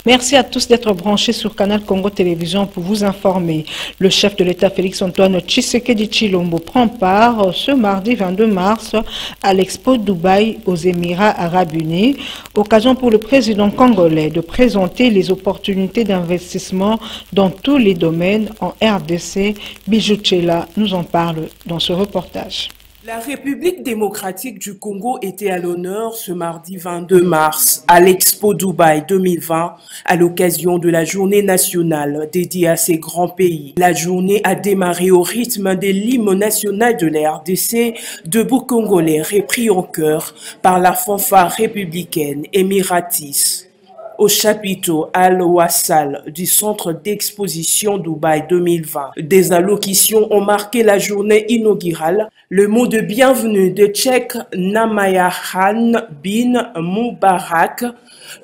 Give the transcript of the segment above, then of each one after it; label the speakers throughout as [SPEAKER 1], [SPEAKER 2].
[SPEAKER 1] Merci à tous d'être branchés sur Canal Congo Télévision pour vous informer. Le chef de l'État Félix-Antoine Tshisekedi Tshilombo prend part ce mardi 22 mars à l'Expo Dubaï aux Émirats Arabes Unis, occasion pour le président congolais de présenter les opportunités d'investissement dans tous les domaines en RDC. Bijou Tchela nous en parle dans ce reportage.
[SPEAKER 2] La République démocratique du Congo était à l'honneur ce mardi 22 mars à l'Expo Dubaï 2020 à l'occasion de la journée nationale dédiée à ces grands pays. La journée a démarré au rythme de l'hymne national de la RDC, debout congolais repris en chœur par la fanfare républicaine émiratis. Au chapiteau Al-Wassal du centre d'exposition Dubaï 2020. Des allocutions ont marqué la journée inaugurale. Le mot de bienvenue de Cheikh Namayahan bin Moubarak,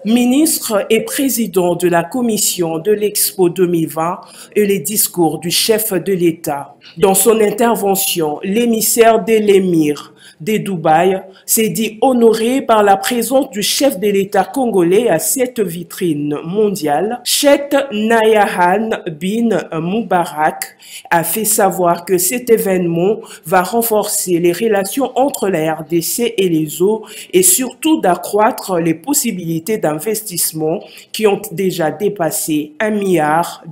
[SPEAKER 2] ministre et président de la commission de l'Expo 2020, et les discours du chef de l'État. Dans son intervention, l'émissaire de l'émir de Dubaï s'est dit honoré par la présence du chef de l'État congolais à cette vitrine mondiale. Cheikh Namayahan bin Moubarak a fait savoir que cet événement va renforcer les relations entre la RDC et les eaux et surtout d'accroître les possibilités d'investissement qui ont déjà dépassé $1 milliard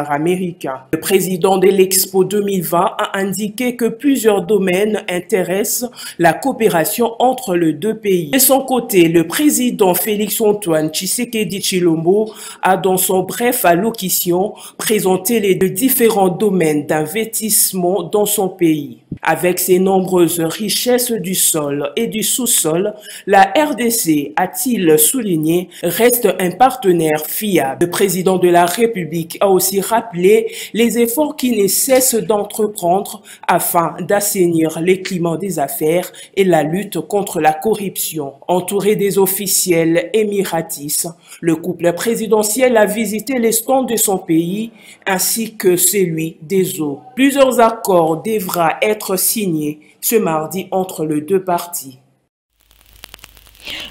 [SPEAKER 2] américains. Le président de l'Expo 2020 a indiqué que plusieurs domaines intéressent la coopération entre les deux pays. De son côté, le président Félix-Antoine Tshisekedi Tshilombo a dans son bref allocution présenté les différents domaines d'investissement dans son pays. Avec ses nombreuses richesses du sol et du sous-sol, la RDC, a-t-il souligné, reste un partenaire fiable. Le président de la République a aussi rappelé les efforts qu'il ne cesse d'entreprendre afin d'assainir les climats des affaires et la lutte contre la corruption. Entouré des officiels émiratis, le couple présidentiel a visité les stands de son pays ainsi que celui des eaux. Plusieurs accords devront être signés ce mardi entre les deux parties.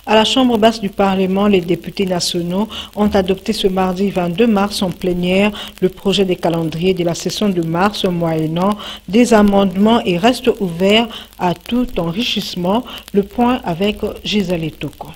[SPEAKER 1] À la Chambre basse du Parlement, les députés nationaux ont adopté ce mardi 22 mars en plénière le projet des calendriers de la session de mars moyennant des amendements et reste ouvert à tout enrichissement. Le point avec Gisèle Toko.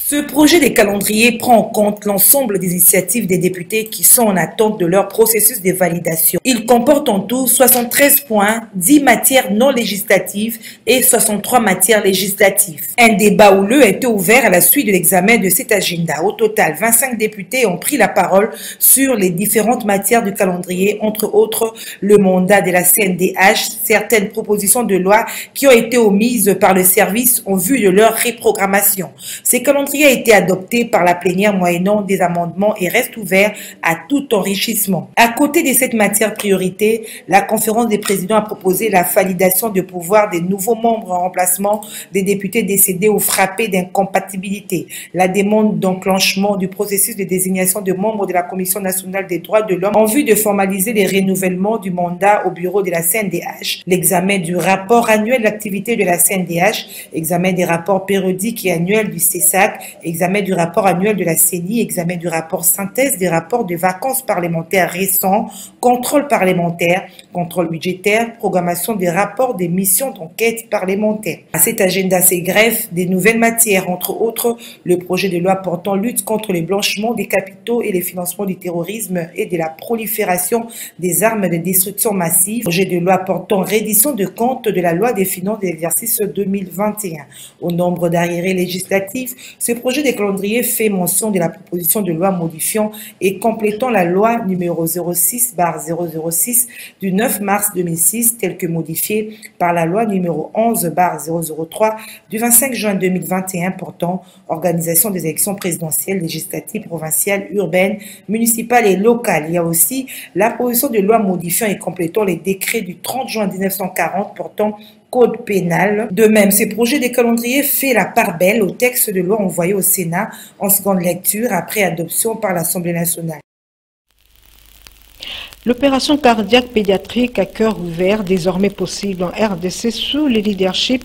[SPEAKER 3] Ce projet de calendrier prend en compte l'ensemble des initiatives des députés qui sont en attente de leur processus de validation. Il comporte en tout 73 points, 10 matières non législatives et 63 matières législatives. Un débat houleux a été ouvert à la suite de l'examen de cet agenda. Au total, 25 députés ont pris la parole sur les différentes matières du calendrier, entre autres le mandat de la CNDH, certaines propositions de loi qui ont été omises par le service en vue de leur reprogrammation. Ces calendriers a été adopté par la plénière moyennant des amendements et reste ouvert à tout enrichissement. À côté de cette matière priorité, la conférence des présidents a proposé la validation de pouvoir des nouveaux membres en remplacement des députés décédés ou frappés d'incompatibilité, la demande d'enclenchement du processus de désignation de membres de la Commission nationale des droits de l'homme en vue de formaliser les renouvellements du mandat au bureau de la CNDH, l'examen du rapport annuel de l'activité de la CNDH, examen des rapports périodiques et annuels du CESAC, examen du rapport annuel de la CENI, examen du rapport synthèse des rapports de vacances parlementaires récents, contrôle parlementaire, contrôle budgétaire, programmation des rapports des missions d'enquête parlementaire. À cet agenda se greffent des nouvelles matières, entre autres le projet de loi portant lutte contre le blanchiment des capitaux et le financement du terrorisme et de la prolifération des armes de destruction massive, projet de loi portant reddition de comptes de la loi des finances de l'exercice 2021. Au nombre d'arriérés législatifs, ce projet de calendrier fait mention de la proposition de loi modifiant et complétant la loi numéro 06/006 du 9 mars 2006, telle que modifiée par la loi numéro 11/003 du 25 juin 2021 portant organisation des élections présidentielles, législatives, provinciales, urbaines, municipales et locales. Il y a aussi la proposition de loi modifiant et complétant les décrets du 30 juin 1940 portant code pénal. De même, ce projet de calendrier fait la part belle au texte de loi envoyé au Sénat en seconde lecture après adoption par l'Assemblée nationale.
[SPEAKER 1] L'opération cardiaque pédiatrique à cœur ouvert, désormais possible en RDC sous le leadership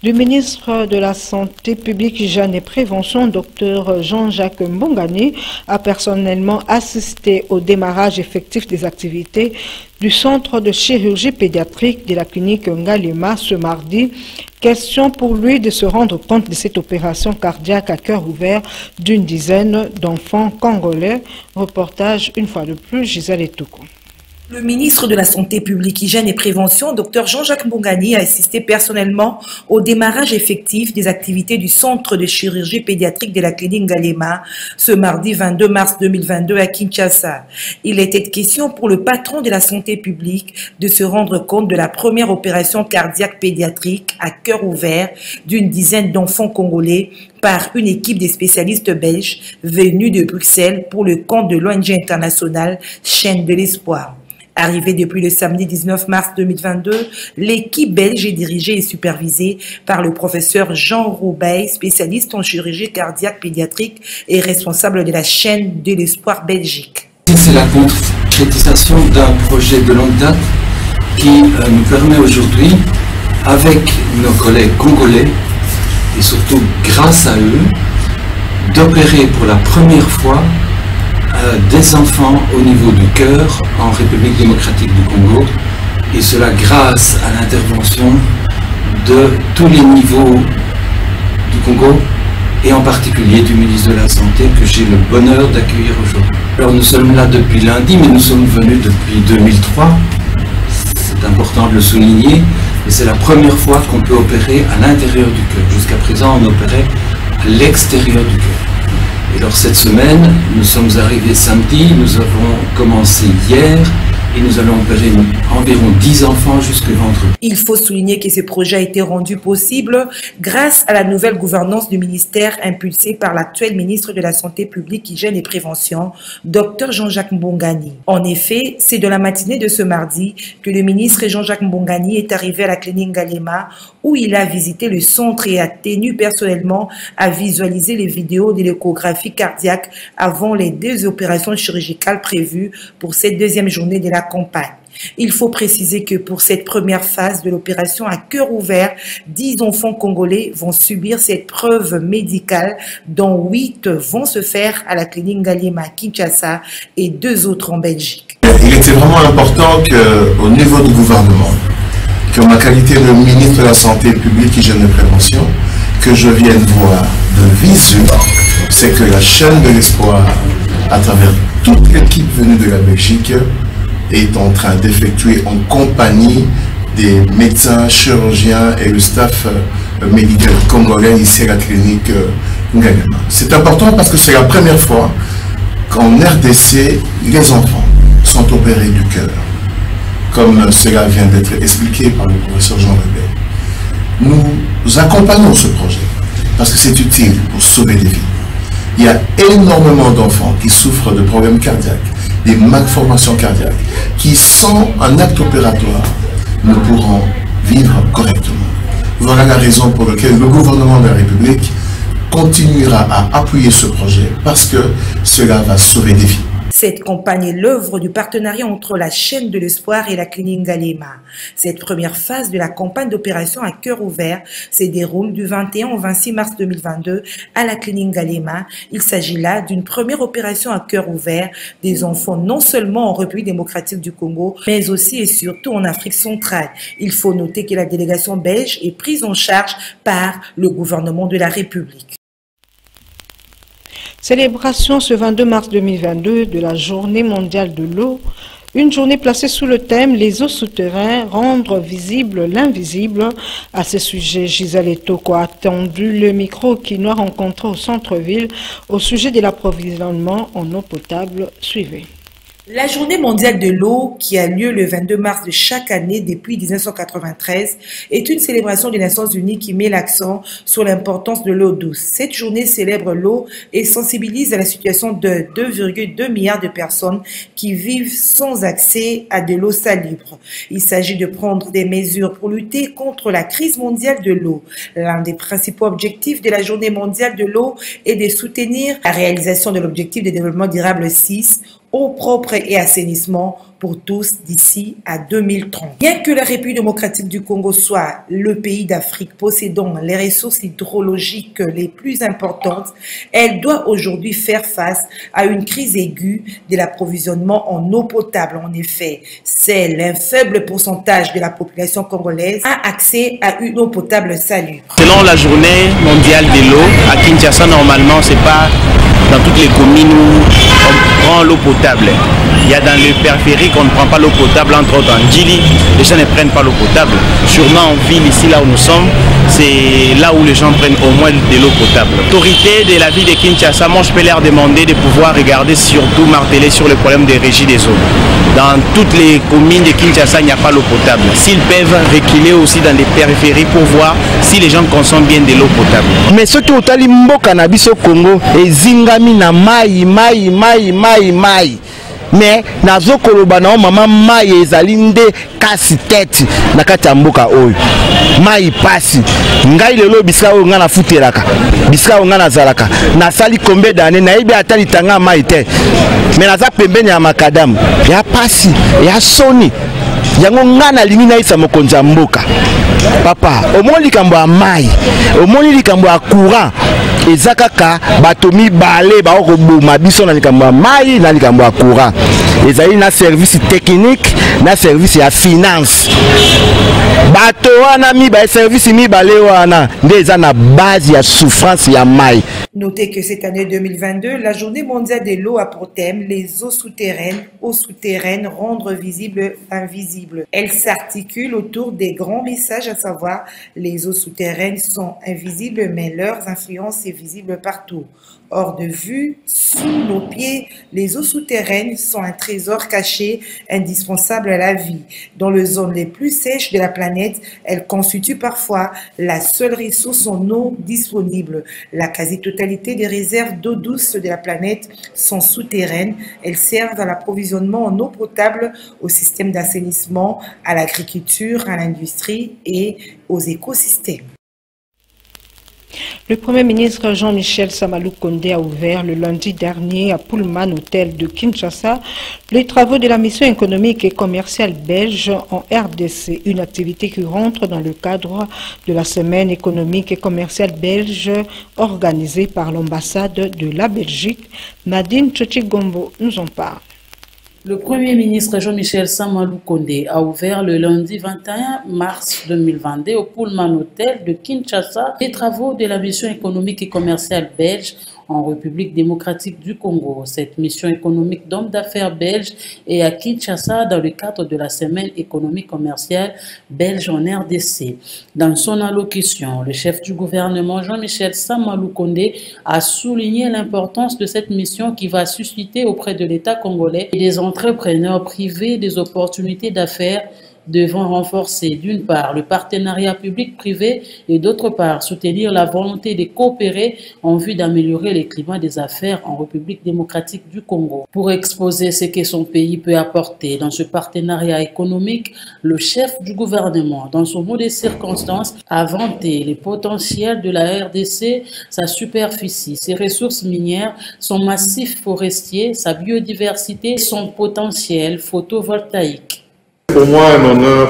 [SPEAKER 1] Du ministre de la Santé publique, Hygiène et Prévention, Dr Jean-Jacques Mbongani, a personnellement assisté au démarrage effectif des activités du centre de chirurgie pédiatrique de la clinique Ngalema ce mardi. Question pour lui de se rendre compte de cette opération cardiaque à cœur ouvert d'une dizaine d'enfants congolais. Reportage une fois de plus, Gisèle Etouko.
[SPEAKER 3] Le ministre de la Santé publique, Hygiène et Prévention, Dr Jean-Jacques Mbongani, a assisté personnellement au démarrage effectif des activités du centre de chirurgie pédiatrique de la clinique Ngalema ce mardi 22 mars 2022 à Kinshasa. Il était question pour le patron de la santé publique de se rendre compte de la première opération cardiaque pédiatrique à cœur ouvert d'une dizaine d'enfants congolais par une équipe de spécialistes belges venus de Bruxelles pour le compte de l'ONG internationale Chaîne de l'Espoir. Arrivée depuis le samedi 19 mars 2022, l'équipe belge est dirigée et supervisée par le professeur Jean Roubaix, spécialiste en chirurgie cardiaque pédiatrique et responsable de la Chaîne de l'Espoir Belgique.
[SPEAKER 4] C'est la concrétisation d'un projet de longue date qui nous permet aujourd'hui, avec nos collègues congolais et surtout grâce à eux, d'opérer pour la première fois des enfants au niveau du cœur en République démocratique du Congo, et cela grâce à l'intervention de tous les niveaux du Congo et en particulier du ministre de la Santé que j'ai le bonheur d'accueillir aujourd'hui. Alors nous sommes là depuis lundi, mais nous sommes venus depuis 2003, c'est important de le souligner, et c'est la première fois qu'on peut opérer à l'intérieur du cœur. Jusqu'à présent on opérait à l'extérieur du cœur. Et alors cette semaine, nous sommes arrivés samedi, nous avons commencé hier et nous allons opérer environ 10 enfants jusque vendredi.
[SPEAKER 3] Il faut souligner que ce projet a été rendu possible grâce à la nouvelle gouvernance du ministère impulsée par l'actuel ministre de la Santé publique, Hygiène et Prévention, Dr Jean-Jacques Mbongani. En effet, c'est de la matinée de ce mardi que le ministre Jean-Jacques Mbongani est arrivé à la clinique Ngalema où il a visité le centre et a tenu personnellement à visualiser les vidéos de l'échographie cardiaque avant les 2 opérations chirurgicales prévues pour cette deuxième journée de la campagne. Il faut préciser que pour cette première phase de l'opération à cœur ouvert, 10 enfants congolais vont subir cette preuve médicale, dont 8 vont se faire à la clinique Ngalema à Kinshasa et 2 autres en Belgique.
[SPEAKER 5] Il était vraiment important qu'au niveau du gouvernement, que ma qualité de ministre de la Santé publique, Hygiène et Prévention, que je vienne voir de visu, c'est que la Chaîne de l'Espoir, à travers toute l'équipe venue de la Belgique, est en train d'effectuer en compagnie des médecins, chirurgiens et le staff médical congolais ici à la clinique Ngalema. C'est important parce que c'est la première fois qu'en RDC, les enfants sont opérés du cœur, comme cela vient d'être expliqué par le professeur Jean Roubaix. Nous accompagnons ce projet parce que c'est utile pour sauver des vies. Il y a énormément d'enfants qui souffrent de problèmes cardiaques, des malformations cardiaques, qui sans un acte opératoire ne pourront vivre correctement. Voilà la raison pour laquelle le gouvernement de la République continuera à appuyer ce projet parce que cela va sauver des vies.
[SPEAKER 3] Cette campagne est l'œuvre du partenariat entre la Chaîne de l'Espoir et la clinique Ngalema. Cette première phase de la campagne d'opération à cœur ouvert se déroule du 21 au 26 mars 2022 à la clinique Ngalema. Il s'agit là d'une première opération à cœur ouvert des enfants non seulement en République démocratique du Congo, mais aussi et surtout en Afrique centrale. Il faut noter que la délégation belge est prise en charge par le gouvernement de la République.
[SPEAKER 1] Célébration ce 22 mars 2022 de la Journée mondiale de l'eau. Une journée placée sous le thème « Les eaux souterraines, rendre visible l'invisible ». À ce sujet, Gisèle Etouko a tendu le micro qui nous a rencontré au centre-ville au sujet de l'approvisionnement en eau potable. Suivez.
[SPEAKER 3] La Journée mondiale de l'eau, qui a lieu le 22 mars de chaque année depuis 1993, est une célébration des Nations Unies qui met l'accent sur l'importance de l'eau douce. Cette journée célèbre l'eau et sensibilise à la situation de 2,2 milliards de personnes qui vivent sans accès à de l'eau salubre. Il s'agit de prendre des mesures pour lutter contre la crise mondiale de l'eau. L'un des principaux objectifs de la Journée mondiale de l'eau est de soutenir la réalisation de l'objectif de développement durable 6, eau propre et assainissement pour tous d'ici à 2030. Bien que la République démocratique du Congo soit le pays d'Afrique possédant les ressources hydrologiques les plus importantes, elle doit aujourd'hui faire face à une crise aiguë de l'approvisionnement en eau potable. En effet, c'est un faible pourcentage de la population congolaise a accès à une eau potable salubre.
[SPEAKER 6] Selon la journée mondiale de l'eau, à Kinshasa, normalement, c'est pas dans toutes les communes où on prend l'eau potable. Il y a dans les périphériques qu'on ne prend pas l'eau potable, entre autres en Djili, les gens ne prennent pas l'eau potable. Sûrement en ville, ici là où nous sommes, c'est là où les gens prennent au moins de l'eau potable. L'autorité de la ville de Kinshasa, moi je peux leur demander de pouvoir regarder, surtout marteler sur le problème des régies des eaux. Dans toutes les communes de Kinshasa, il n'y a pas l'eau potable. S'ils peuvent reculer aussi dans les périphéries pour voir si les gens consomment bien de l'eau potable.
[SPEAKER 7] Mais ce qui est mboka na biso Congo ezingami na mai. Mais nazo koloba na mama mai ezali nde kasi tete na kati ya mboka oyo. Mai pasi. Ngai lelo bisika oyo nga na futelaka. Bisika oyo nga na zalaka. Nasali combien d'années na yebi atali tanga mai te. Mais naza pembeni ya makadamu. Ya pasi, ya soni. Yango nga na lingi na isa mokonzi ya mboka. Papa, omoni likambo ya mai, omoni likambo ya courant. Ezakaka batomi bale ba okoboma biso na likambo ya mai na likambo ya courant. Ezali na service technique, na service ya finance. Bato wana mi ba service mi bale wana nde eza na base ya souffrance ya mai.
[SPEAKER 3] Notez que cette année 2022, la journée mondiale de l'eau a pour thème les eaux souterraines, rendre visible l'invisible. Elle s'articule autour des grands messages, à savoir les eaux souterraines sont invisibles, mais leurs influences est visible partout. Hors de vue, sous nos pieds, les eaux souterraines sont un trésor caché, indispensable à la vie. Dans les zones les plus sèches de la planète, elles constituent parfois la seule ressource en eau disponible. La quasi-totalité des réserves d'eau douce de la planète sont souterraines. Elles servent à l'approvisionnement en eau potable, au système d'assainissement, à l'agriculture, à l'industrie et aux écosystèmes.
[SPEAKER 1] Le Premier ministre Jean-Michel Sama Lukonde a ouvert le lundi dernier à Pullman Hotel de Kinshasa les travaux de la mission économique et commerciale belge en RDC, une activité qui rentre dans le cadre de la semaine économique et commerciale belge organisée par l'ambassade de la Belgique. Nadine Tchotchigombo nous en parle.
[SPEAKER 8] Le Premier ministre Jean-Michel Sama Lukonde a ouvert le lundi 21 mars 2022 au Pullman Hotel de Kinshasa les travaux de la mission économique et commerciale belge en République démocratique du Congo. Cette mission économique d'hommes d'affaires belges est à Kinshasa dans le cadre de la semaine économique commerciale belge en RDC. Dans son allocution, le chef du gouvernement Jean-Michel Sama Lukonde a souligné l'importance de cette mission qui va susciter auprès de l'État congolais et des entrepreneurs privés des opportunités d'affaires devant renforcer d'une part le partenariat public-privé et d'autre part soutenir la volonté de coopérer en vue d'améliorer le climat des affaires en République démocratique du Congo. Pour exposer ce que son pays peut apporter dans ce partenariat économique, le chef du gouvernement, dans son mot de circonstance, a vanté les potentiels de la RDC, sa superficie, ses ressources minières, son massif forestier, sa biodiversité, son potentiel photovoltaïque.
[SPEAKER 9] Pour moi, un honneur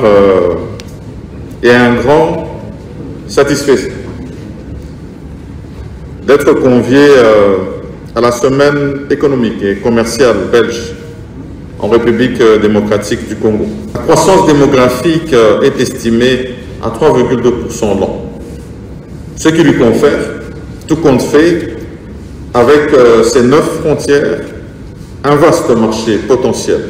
[SPEAKER 9] et un grand satisfaction d'être convié à la semaine économique et commerciale belge en République démocratique du Congo. La croissance démographique est estimée à 3,2% l'an, ce qui lui confère, tout compte fait, avec ses 9 frontières, un vaste marché potentiel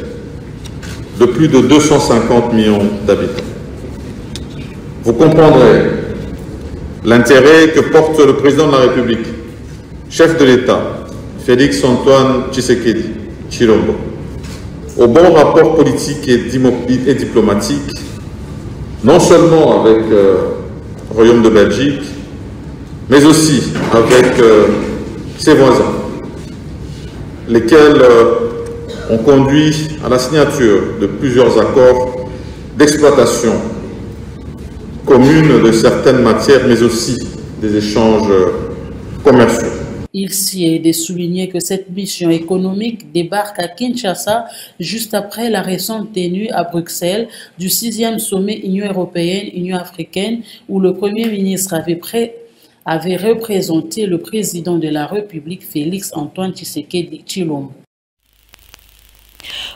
[SPEAKER 9] de plus de 250 millions d'habitants. Vous comprendrez l'intérêt que porte le président de la République, chef de l'État, Félix Antoine Tshisekedi Tshilombo, au bon rapport politique et diplomatique, non seulement avec le Royaume de Belgique, mais aussi avec ses voisins, lesquels ont conduit à la signature de plusieurs accords d'exploitation commune de certaines matières, mais aussi des échanges commerciaux.
[SPEAKER 8] Il s'y est de souligner que cette mission économique débarque à Kinshasa juste après la récente tenue à Bruxelles du 6e sommet Union européenne-Union africaine où le Premier ministre avait représenté le président de la République Félix Antoine Tshisekedi Tshilombo.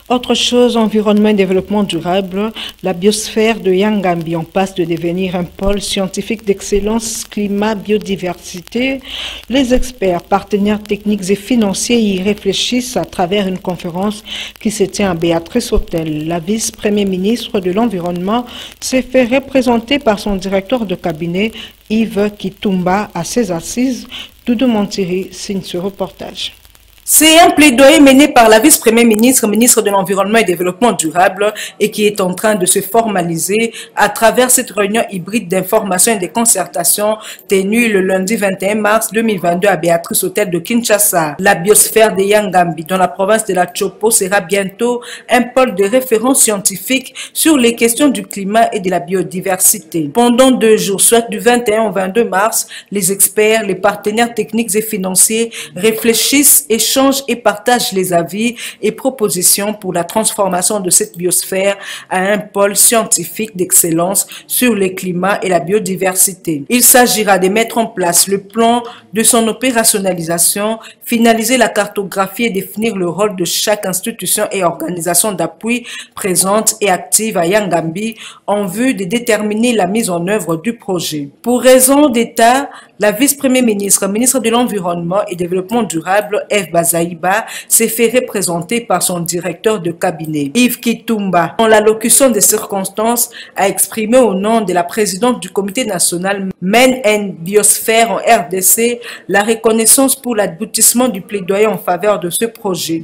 [SPEAKER 1] Autre chose, environnement et développement durable, la biosphère de Yangambi en passe de devenir un pôle scientifique d'excellence climat biodiversité. Les experts, partenaires techniques et financiers y réfléchissent à travers une conférence qui se tient à Béatrice Hôtel. La vice-premier ministre de l'Environnement s'est fait représenter par son directeur de cabinet Yves Kitumba à ses assises. Doudou Montiri signe ce reportage.
[SPEAKER 3] C'est un plaidoyer mené par la vice-première ministre, ministre de l'Environnement et Développement durable et qui est en train de se formaliser à travers cette réunion hybride d'information et de concertation tenue le lundi 21 mars 2022 à Béatrice Hôtel de Kinshasa. La biosphère de Yangambi dans la province de la Chopo sera bientôt un pôle de référence scientifique sur les questions du climat et de la biodiversité. Pendant 2 jours, soit du 21 au 22 mars, les experts, les partenaires techniques et financiers réfléchissent et et partage les avis et propositions pour la transformation de cette biosphère à un pôle scientifique d'excellence sur le climat et la biodiversité. Il s'agira de mettre en place le plan de son opérationnalisation, finaliser la cartographie et définir le rôle de chaque institution et organisation d'appui présente et active à Yangambi en vue de déterminer la mise en œuvre du projet. Pour raison d'État, la vice-première ministre, ministre de l'Environnement et Développement durable, Eve Bazaïba, s'est fait représenter par son directeur de cabinet, Yves Kitumba. En l'allocution des circonstances, a exprimé au nom de la présidente du comité national Men and Biosphère en RDC la reconnaissance pour l'aboutissement du plaidoyer en faveur de ce projet.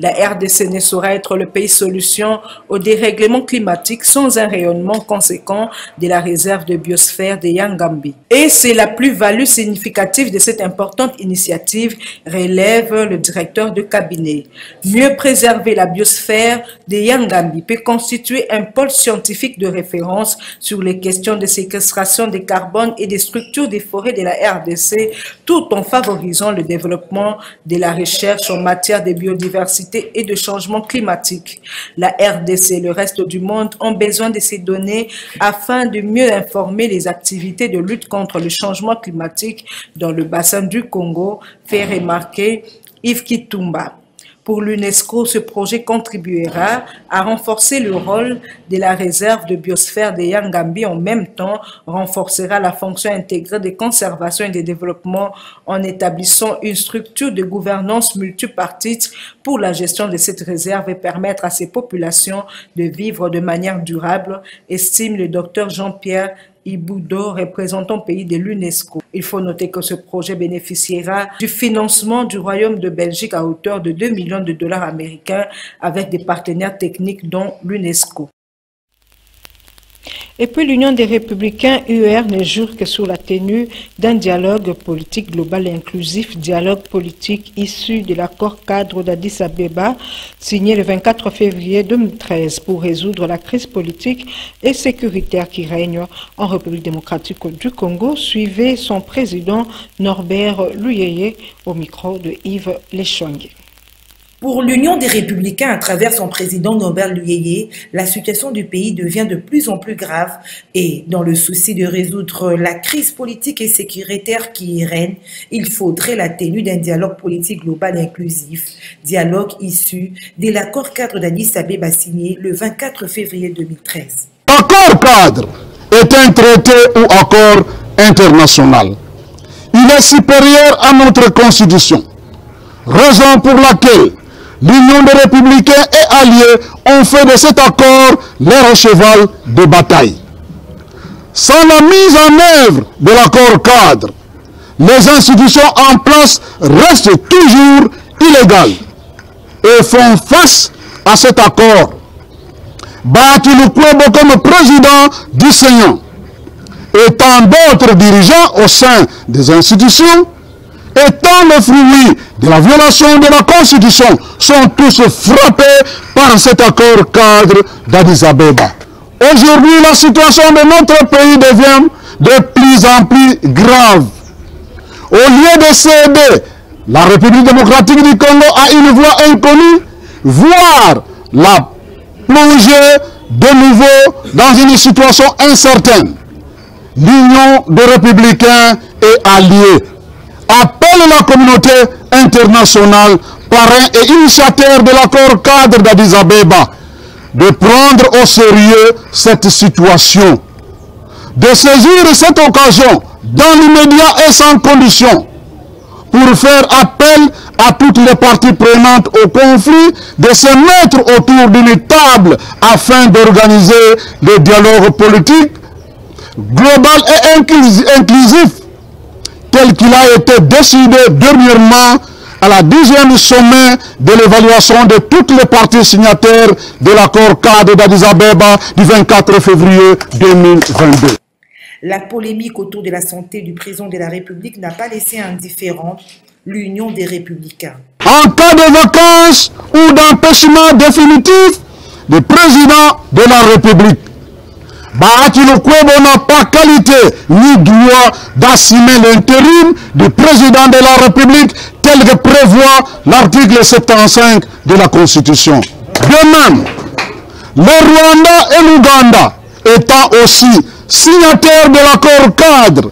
[SPEAKER 3] La RDC ne saura être le pays solution au dérèglement climatique sans un rayonnement conséquent de la réserve de biosphère de Yangambi. Et c'est la plus-value significative de cette importante initiative, relève le directeur de cabinet. Mieux préserver la biosphère de Yangambi peut constituer un pôle scientifique de référence sur les questions de séquestration de carbone et des structures des forêts de la RDC, tout en favorisant le développement de la recherche en matière de biodiversité et de changement climatique. La RDC et le reste du monde ont besoin de ces données afin de mieux informer les activités de lutte contre le changement climatique dans le bassin du Congo, fait remarquer Yves Kitumba. Pour l'UNESCO, ce projet contribuera à renforcer le rôle de la réserve de biosphère de Yangambi, en même temps renforcera la fonction intégrée de conservation et de développement en établissant une structure de gouvernance multipartite pour la gestion de cette réserve et permettre à ces populations de vivre de manière durable, estime le docteur Jean-Pierre Iboudo, représentant pays de l'UNESCO. Il faut noter que ce projet bénéficiera du financement du Royaume de Belgique à hauteur de 2 millions de dollars américains avec des partenaires techniques dont l'UNESCO.
[SPEAKER 1] Et puis l'Union des Républicains, UR, ne jure que sur la tenue d'un dialogue politique global et inclusif, dialogue politique issu de l'accord cadre d'Addis Abeba, signé le 24 février 2013 pour résoudre la crise politique et sécuritaire qui règne en République démocratique du Congo. Suivez son président Norbert Luyeye au micro de Yves Lechongue.
[SPEAKER 3] Pour l'Union des Républicains, à travers son président Norbert Luyeye, la situation du pays devient de plus en plus grave et, dans le souci de résoudre la crise politique et sécuritaire qui y règne, il faudrait la tenue d'un dialogue politique global et inclusif, dialogue issu de l'accord cadre d'Addis Abeba signé le 24 février 2013.
[SPEAKER 10] L'accord cadre est un traité ou accord international. Il est supérieur à notre constitution, raison pour laquelle l'Union des Républicains et alliés ont fait de cet accord leur cheval de bataille. Sans la mise en œuvre de l'accord cadre, les institutions en place restent toujours illégales et font face à cet accord. Bati Lukwebo comme président du Sénat et tant d'autres dirigeants au sein des institutions, étant le fruit de la violation de la Constitution, sont tous frappés par cet accord cadre d'Addis Abeba. Aujourd'hui, la situation de notre pays devient de plus en plus grave. Au lieu de céder La République démocratique du Congo a une voie inconnue, voire la plonger de nouveau dans une situation incertaine. L'Union des Républicains et alliés appelle la communauté internationale, parrain et initiateur de l'accord cadre d'Addis Abeba, de prendre au sérieux cette situation, de saisir cette occasion dans l'immédiat et sans condition pour faire appel à toutes les parties prenantes au conflit, de se mettre autour d'une table afin d'organiser le dialogue politique global et inclusif tel qu'il a été décidé dernièrement à la 10e sommet de l'évaluation de toutes les parties signataires de l'accord cadre d'Addis Abeba du 24 février 2022.
[SPEAKER 3] La polémique autour de la santé du président de la République n'a pas laissé indifférent l'Union des Républicains.
[SPEAKER 10] En cas de vacances ou d'empêchement définitif du président de la République, Bahati Lukwebo n'a pas qualité ni droit d'assumer l'intérim du président de la République tel que prévoit l'article 75 de la Constitution. De même, le Rwanda et l'Ouganda étant aussi signataires de l'accord cadre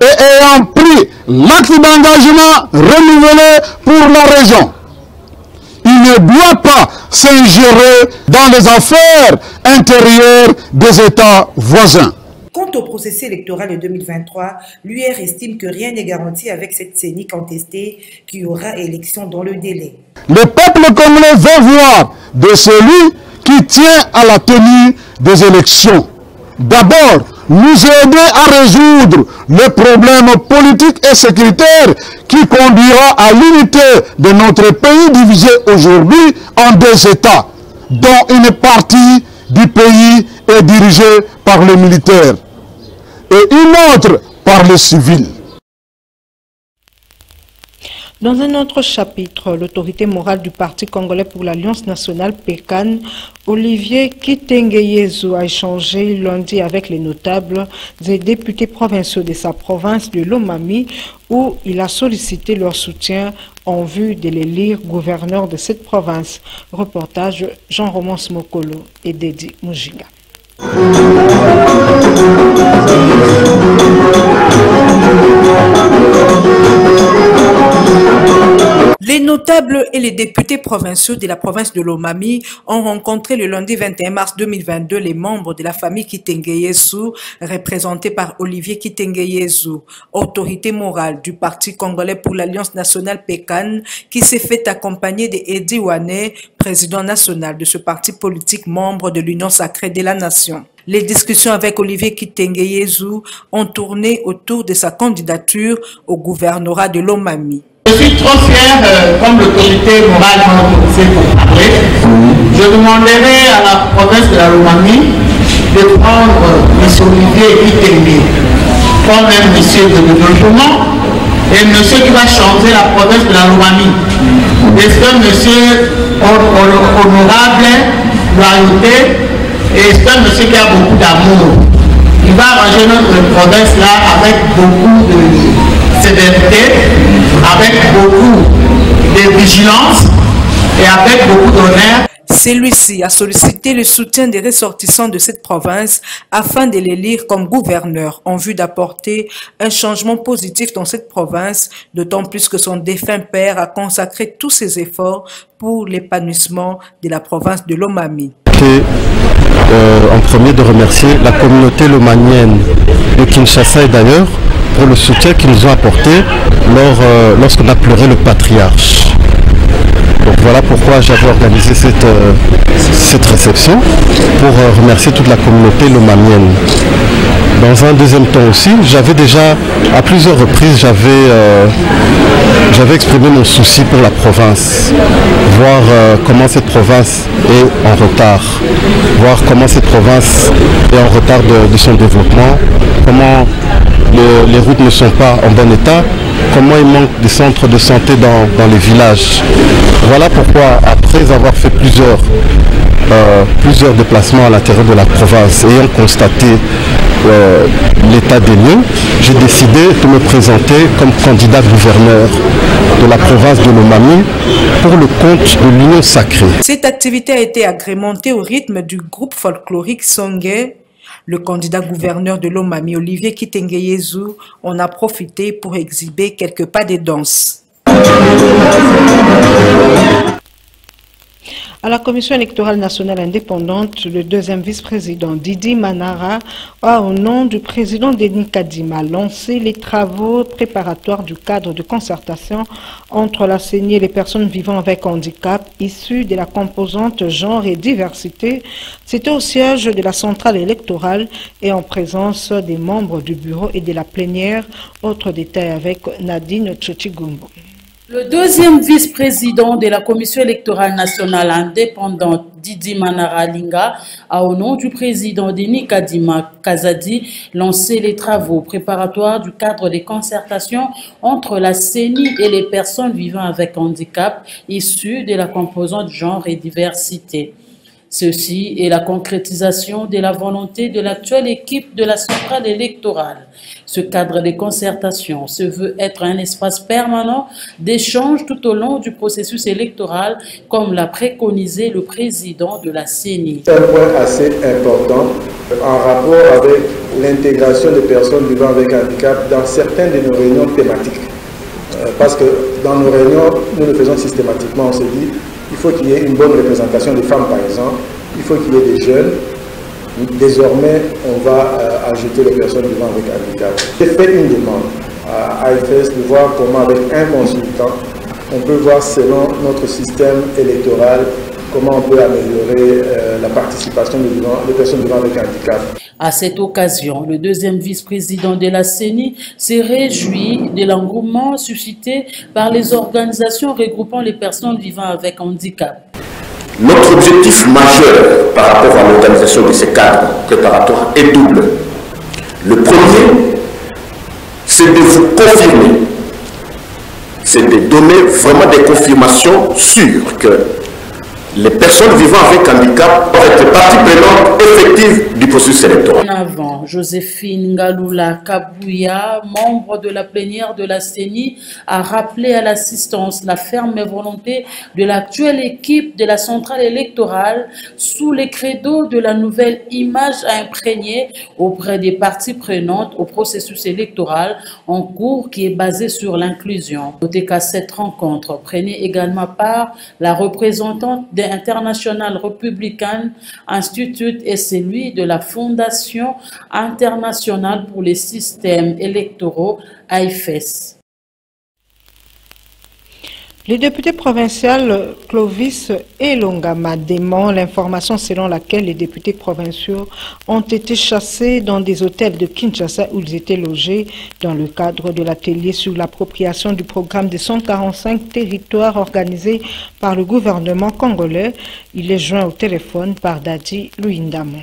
[SPEAKER 10] et ayant pris l'acte d'engagement renouvelé pour la région, il ne doit pas s'ingérer dans les affaires intérieures des États voisins.
[SPEAKER 3] Quant au processus électoral de 2023, l'UR estime que rien n'est garanti avec cette CENI contestée qu'il y aura élection dans le délai.
[SPEAKER 10] Le peuple congolais veut voir de celui qui tient à la tenue des élections. D'abord, nous aider à résoudre les problèmes politiques et sécuritaires qui conduira à l'unité de notre pays divisé aujourd'hui en deux États, dont une partie du pays est dirigée par les militaires et une autre par les civils.
[SPEAKER 1] Dans un autre chapitre, l'autorité morale du Parti congolais pour l'Alliance nationale PECAN, Olivier Kitengeyezu, a échangé lundi avec les notables et députés provinciaux de sa province de Lomami, où il a sollicité leur soutien en vue de l'élire gouverneur de cette province. Reportage Jean-Roman Smokolo et Dedi Mujinga.
[SPEAKER 2] Les notables et les députés provinciaux de la province de Lomami ont rencontré le lundi 21 mars 2022 les membres de la famille Kitengeyezu, représentés par Olivier Kitengeyezu, autorité morale du Parti congolais pour l'Alliance nationale PECAN, qui s'est fait accompagner d'Edi Wane, président national de ce parti politique membre de l'Union sacrée de la nation. Les discussions avec Olivier Kitengeyezu ont tourné autour de sa candidature au gouvernorat de Lomami.
[SPEAKER 11] Je suis trop fier, comme l'autorité morale m'a autorisé pour parler. Je demanderai à la province de la Lomami de prendre M. Olivier Kitengeyezu comme un monsieur de développement et monsieur qui va changer la province de la Lomami. Et c'est un monsieur honorable, loyauté, et c'est un monsieur qui a beaucoup d'amour. Il va arranger notre province là avec beaucoup de sévérité, avec beaucoup de vigilance et avec beaucoup d'honneur.
[SPEAKER 2] Celui-ci a sollicité le soutien des ressortissants de cette province afin de l'élire comme gouverneur en vue d'apporter un changement positif dans cette province, d'autant plus que son défunt père a consacré tous ses efforts pour l'épanouissement de la province de Lomami.
[SPEAKER 12] En premier de remercier la communauté lomanienne de Kinshasa et d'ailleurs pour le soutien qu'ils nous ont apporté lorsqu'on a pleuré le patriarche. Donc voilà pourquoi j'avais organisé cette réception, pour remercier toute la communauté lomanienne. Dans un deuxième temps aussi, j'avais déjà, à plusieurs reprises, j'avais exprimé mon souci pour la province, voir comment cette province est en retard, voir comment cette province est en retard de son développement, comment les routes ne sont pas en bon état, comment il manque des centres de santé dans les villages. Voilà pourquoi, après avoir fait plusieurs plusieurs déplacements à l'intérieur de la province. Ayant constaté l'état des lieux, j'ai décidé de me présenter comme candidat gouverneur de la province de Lomami pour le compte de l'Union sacrée.
[SPEAKER 1] Cette activité a été agrémentée au rythme du groupe folklorique Songé. Le candidat gouverneur de Lomami, Olivier Kitengeyezu, en a profité pour exhiber quelques pas de danse. À la Commission électorale nationale indépendante, le deuxième vice-président Didi Manara a, au nom du président Denis Kadima, lancé les travaux préparatoires du cadre de concertation entre la CENI et les personnes vivant avec handicap issues de la composante genre et diversité. C'était au siège de la centrale électorale et en présence des membres du bureau et de la plénière. Autre détail avec Nadine Tchochigumbo.
[SPEAKER 8] Le deuxième vice-président de la Commission électorale nationale indépendante, Didi Manara Linga, a au nom du président Denis Kadima Kazadi lancé les travaux préparatoires du cadre des concertations entre la CENI et les personnes vivant avec handicap issues de la composante genre et diversité. Ceci est la concrétisation de la volonté de l'actuelle équipe de la centrale électorale. Ce cadre de concertation se veut être un espace permanent d'échange tout au long du processus électoral, comme l'a préconisé le président de la CENI.
[SPEAKER 13] C'est un point assez important en rapport avec l'intégration des personnes vivant avec handicap dans certaines de nos réunions thématiques. Parce que dans nos réunions, nous le faisons systématiquement, on se dit il faut qu'il y ait une bonne représentation des femmes, par exemple. Il faut qu'il y ait des jeunes. Désormais, on va ajouter les personnes vivant avec handicap. J'ai fait une demande à AFS de voir comment, avec un consultant, on peut voir selon notre système électoral comment on peut améliorer la participation des personnes vivant avec handicap.
[SPEAKER 8] À cette occasion, le deuxième vice-président de la CENI s'est réjoui de l'engouement suscité par les organisations regroupant les personnes vivant avec handicap.
[SPEAKER 14] Notre objectif majeur par rapport à l'organisation de ces cadres préparatoires est double. Le premier, c'est de vous confirmer, c'est de donner vraiment des confirmations sûres que les personnes vivant avec handicap doivent être partie prenante effective du processus électoral.
[SPEAKER 8] En avant, Joséphine Ngaloula Kabouya, membre de la plénière de la CENI, a rappelé à l'assistance la ferme volonté de l'actuelle équipe de la centrale électorale sous les credos de la nouvelle image à imprégner auprès des parties prenantes au processus électoral en cours qui est basé sur l'inclusion. Notez qu'à cette rencontre prenait également part la représentante des International Republican Institute et celui de la Fondation internationale pour les systèmes électoraux, AIFES.
[SPEAKER 1] Les députés provinciaux Clovis et Longama dément l'information selon laquelle les députés provinciaux ont été chassés dans des hôtels de Kinshasa où ils étaient logés dans le cadre de l'atelier sur l'appropriation du programme des 145 territoires organisé par le gouvernement congolais. Il est joint au téléphone par Dadi Luindamo.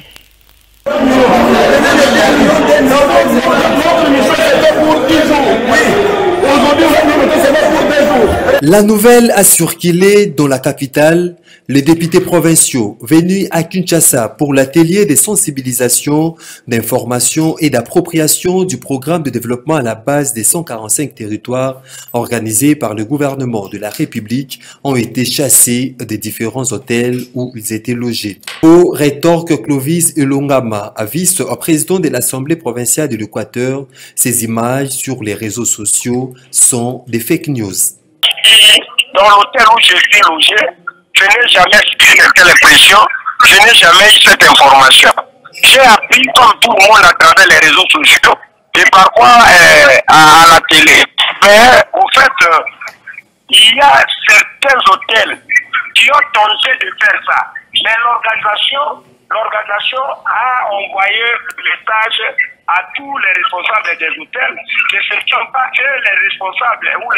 [SPEAKER 15] La nouvelle a circulé dans la capitale. Les députés provinciaux venus à Kinshasa pour l'atelier de sensibilisation, d'information et d'appropriation du programme de développement à la base des 145 territoires organisés par le gouvernement de la République ont été chassés des différents hôtels où ils étaient logés. Au rétorque Clovis Elongama, vice-président de l'Assemblée provinciale de l'Équateur, ces images sur les réseaux sociaux sont des fake news.
[SPEAKER 16] Dans l'hôtel où je suis logé, je n'ai jamais subi une telle impression, je n'ai jamais eu cette information. J'ai appris comme tout le monde à travers les réseaux sociaux et parfois à la télé. Mais au fait, il y a certains hôtels qui ont tenté de faire ça. Mais l'organisation a envoyé le message à tous les responsables des hôtels que ce ne sont pas eux les responsables ou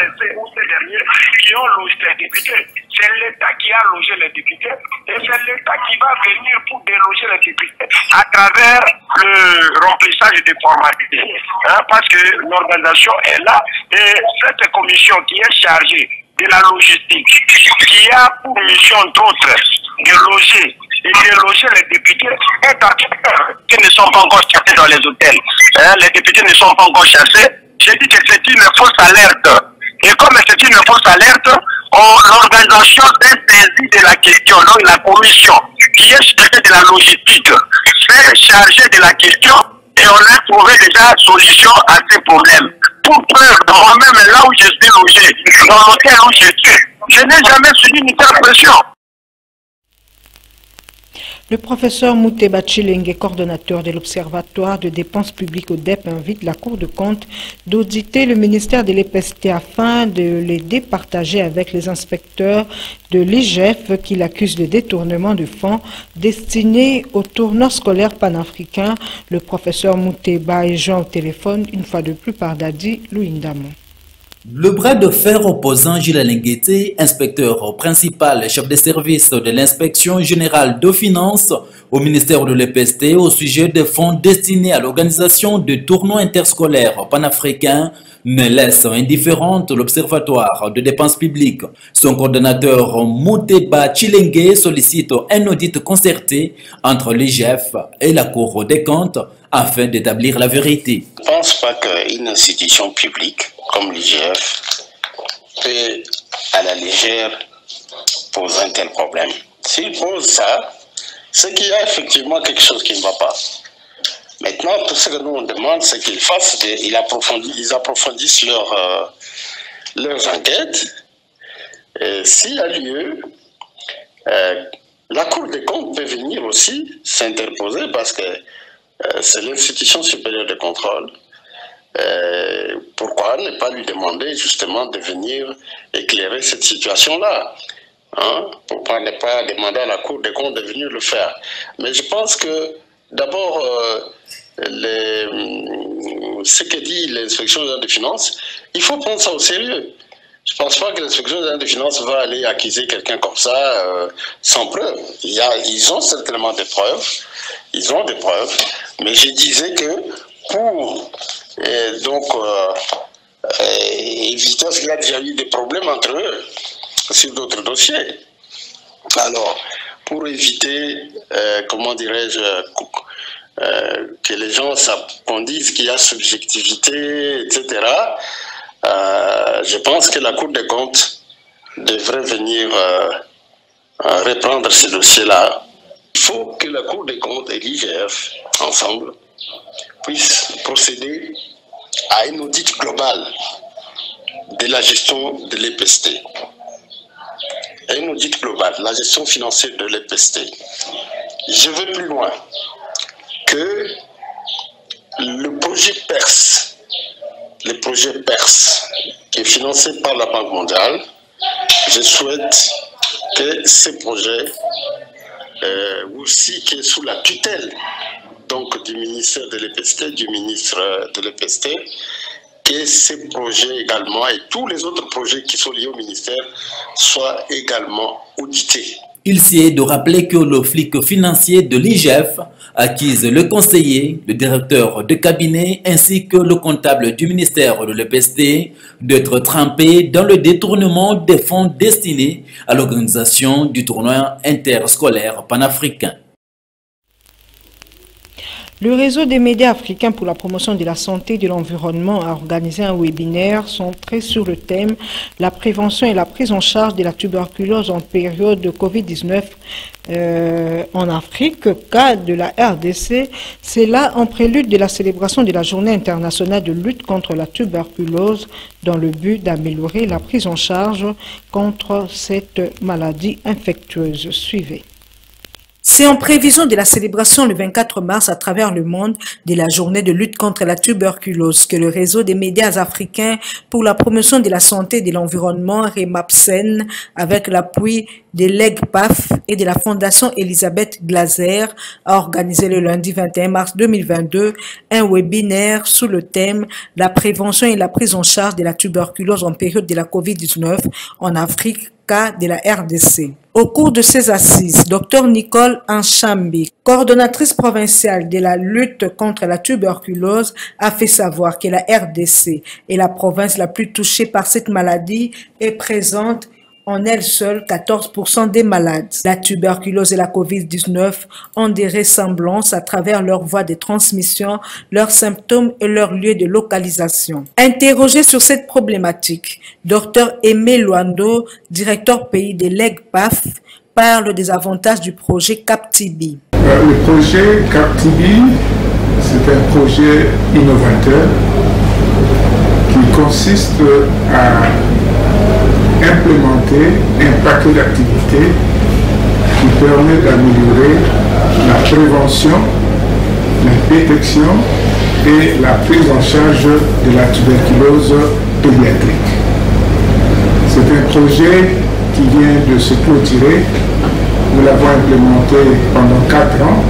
[SPEAKER 16] ces derniers qui ont logé les députés. C'est l'État qui a logé les députés et c'est l'État qui va venir pour déloger les députés à travers le remplissage des formalités. Parce que l'organisation est là et cette commission qui est chargée de la logistique, qui a pour mission d'autres de loger et sont pas encore chassés dans les hôtels. Hein, les députés ne sont pas encore chassés. J'ai dit que c'est une fausse alerte. Et comme c'est une fausse alerte, l'organisation s'est saisie de la question, donc la commission qui est chargée de la logistique s'est chargée de la question et on a trouvé déjà solution à ces problèmes. Pour preuve, moi-même, là où je suis logé, dans l'hôtel où je suis, je n'ai jamais subi une telle pression.
[SPEAKER 1] Le professeur Mouteba Chilenge, coordonnateur de l'Observatoire de dépenses publiques au DEP, invite la Cour de compte d'auditer le ministère de l'EPST afin de les départager avec les inspecteurs de l'IGF qui l'accusent de détournement de fonds destinés au tournoi scolaire panafricain. Le professeur Mouteba est joint au téléphone une fois de plus par Dadi Louindamo.
[SPEAKER 17] Le bras de fer opposant Gilles Alenguete, inspecteur principal, chef de service de l'inspection générale de finances au ministère de l'EPST au sujet des fonds destinés à l'organisation de tournois interscolaires panafricains, ne laisse indifférente l'Observatoire de dépenses publiques. Son coordonnateur Mouteba Chilenge sollicite un audit concerté entre l'IGF et la Cour des comptes afin d'établir la vérité.
[SPEAKER 18] Je ne pense pas qu'une institution publique comme l'IGF peut à la légère poser un tel problème. S'il pose ça, c'est qu'il y a effectivement quelque chose qui ne va pas. Maintenant, tout ce que nous on demande, c'est qu'ils fassent, ils approfondissent leurs enquêtes. S'il y a lieu, la Cour des comptes peut venir aussi s'interposer parce que c'est l'institution supérieure de contrôle. Pourquoi ne pas lui demander justement de venir éclairer cette situation-là, hein? Pourquoi ne pas demander à la Cour des comptes de venir le faire? Mais je pense que d'abord, ce que dit l'inspection générale des finances, il faut prendre ça au sérieux. Je ne pense pas que l'inspection générale des finances va aller accuser quelqu'un comme ça sans preuve. Ils ont certainement des preuves, mais je disais que pour éviter qu'il y a déjà eu des problèmes entre eux sur d'autres dossiers. Alors, pour éviter, comment dirais-je, que les gens qu'on dise qu'il y a subjectivité, etc., je pense que la Cour des comptes devrait venir reprendre ces dossiers-là. Il faut que la Cour des comptes et l'IGF, ensemble, puissent procéder à un audit global de la gestion de l'EPST. Un audit global, la gestion financière de l'EPST. Je vais plus loin. Que le projet PERS, qui est financé par la Banque mondiale, je souhaite que ce projet, aussi qui est sous la tutelle donc du ministère de l'EPST, du ministre de l'EPST, que ces projets également et tous les autres projets qui sont liés au ministère soient également audités.
[SPEAKER 17] Il s'est de rappeler que le flic financier de l'IGF accuse le conseiller, le directeur de cabinet ainsi que le comptable du ministère de l'EPST d'être trempés dans le détournement des fonds destinés à l'organisation du tournoi interscolaire panafricain.
[SPEAKER 1] Le réseau des médias africains pour la promotion de la santé et de l'environnement a organisé un webinaire centré sur le thème « La prévention et la prise en charge de la tuberculose en période de Covid-19 en Afrique », cas de la RDC. C'est là en prélude de la célébration de la Journée internationale de lutte contre la tuberculose dans le but d'améliorer la prise en charge contre cette maladie infectieuse. Suivez.
[SPEAKER 3] C'est en prévision de la célébration le 24 mars à travers le monde de la journée de lutte contre la tuberculose que le réseau des médias africains pour la promotion de la santé et de l'environnement REMAPSEN avec l'appui de l'EGPAF et de la Fondation Elisabeth Glaser a organisé le lundi 21 mars 2022 un webinaire sous le thème « La prévention et la prise en charge de la tuberculose en période de la COVID-19 en Afrique » de la RDC. Au cours de ces assises, Dr Nicole Anchambi, coordonnatrice provinciale de la lutte contre la tuberculose, a fait savoir que la RDC est la province la plus touchée par cette maladie et présente
[SPEAKER 1] en elles seules 14% des malades. La tuberculose et la Covid-19 ont des ressemblances à travers leur voie de transmission, leurs symptômes et leur lieu de localisation. Interrogé sur cette problématique, Dr Aimé Luando, directeur pays de l'EGPAF, parle des avantages du projet CAP-TB.
[SPEAKER 19] Le projet CAP-TB, c'est un projet innovateur qui consiste à implémenter un paquet d'activités qui permet d'améliorer la prévention, la détection et la prise en charge de la tuberculose pédiatrique. C'est un projet qui vient de se clôturer. Nous l'avons implémenté pendant 4 ans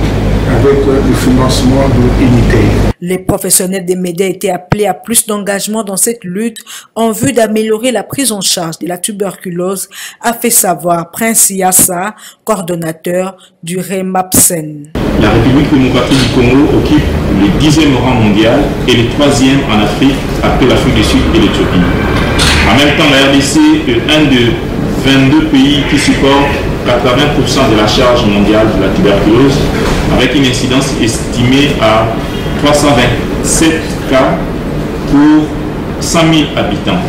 [SPEAKER 19] avec le financement de l'unité.
[SPEAKER 1] Les professionnels des médias étaient appelés à plus d'engagement dans cette lutte en vue d'améliorer la prise en charge de la tuberculose, a fait savoir Prince Yassa, coordonnateur du REMAPSEN.
[SPEAKER 20] La République démocratique du Congo occupe le 10e rang mondial et le 3e en Afrique après l'Afrique du Sud et l'Éthiopie. En même temps, la RDC est un des 22 pays qui supportent 80% de la charge mondiale de la tuberculose, avec une incidence estimée à 327 cas pour 100 000 habitants.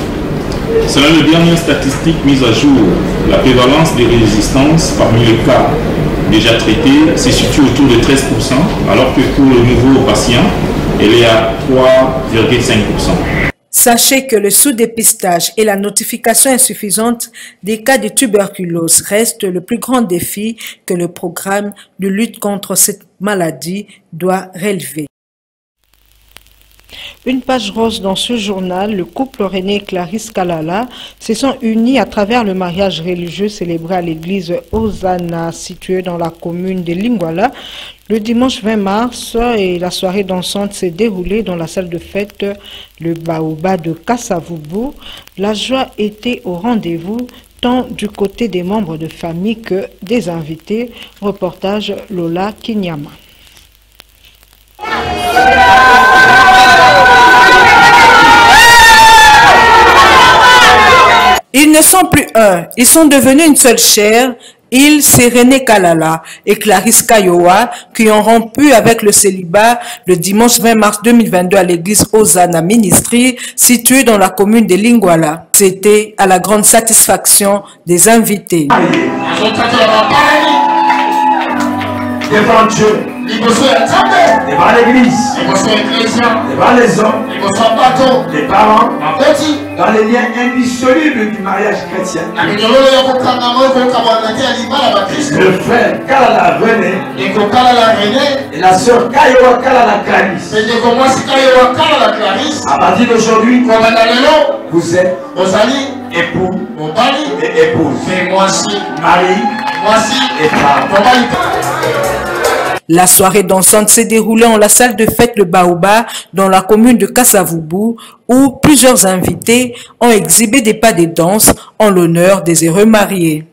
[SPEAKER 20] Selon les dernières statistiques mises à jour, la prévalence des résistances parmi les cas déjà traités se situe autour de 13%, alors que pour le nouveau patient, elle est à 3,5%.
[SPEAKER 1] Sachez que le sous-dépistage et la notification insuffisante des cas de tuberculose restent le plus grand défi que le programme de lutte contre cette maladie doit relever. Une page rose dans ce journal, le couple René et Clarisse Kalala se sont unis à travers le mariage religieux célébré à l'église Hosanna, située dans la commune de Lingwala. Le dimanche 20 mars, et la soirée dansante s'est déroulée dans la salle de fête le Baoba de Kasavubu. La joie était au rendez-vous, tant du côté des membres de famille que des invités. Reportage Lola Kinyama. Ils ne sont plus un, ils sont devenus une seule chair. Ils, c'est René Kalala et Clarisse Kayowa qui ont rompu avec le célibat le dimanche 20 mars 2022 à l'église Hosanna Ministry, située dans la commune de Lingwala. C'était à la grande satisfaction des invités.
[SPEAKER 21] Devant Dieu, devant l'église, devant les hommes, les parents, dans les liens indissolubles du mariage chrétien. Le frère Kalala René et la sœur Kayowa Kalala Clarisse. À partir d'aujourd'hui, vous êtes époux et épouse. Mari et femme.
[SPEAKER 1] La soirée dansante s'est déroulée en la salle de fête Le Baoba dans la commune de Kasavubu où plusieurs invités ont exhibé des pas de danse en l'honneur des heureux mariés.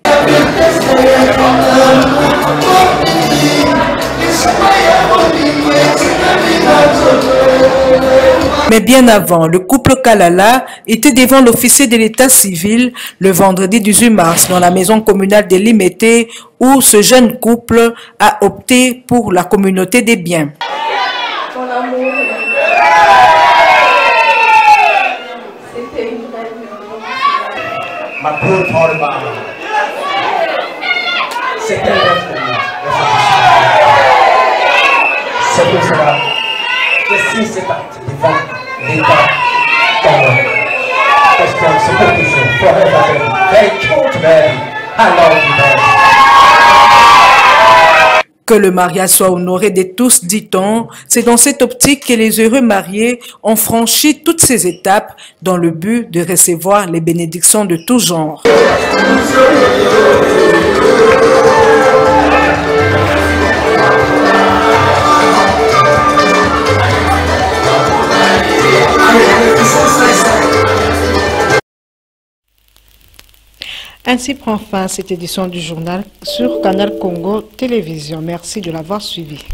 [SPEAKER 1] Mais bien avant, le couple Kalala était devant l'officier de l'état civil le vendredi 18 mars dans la maison communale de Limete où ce jeune couple a opté pour la communauté des biens.
[SPEAKER 21] C'est un rêve pour moi. C'est pour cela que si c'est parti devant l'État Congo, parce que c'est pour toujours, forever, they told me, I love you.
[SPEAKER 1] Que le mariage soit honoré de tous, dit-on, c'est dans cette optique que les heureux mariés ont franchi toutes ces étapes dans le but de recevoir les bénédictions de tout genre. Ainsi prend fin cette édition du journal sur Canal Congo Télévision. Merci de l'avoir suivi.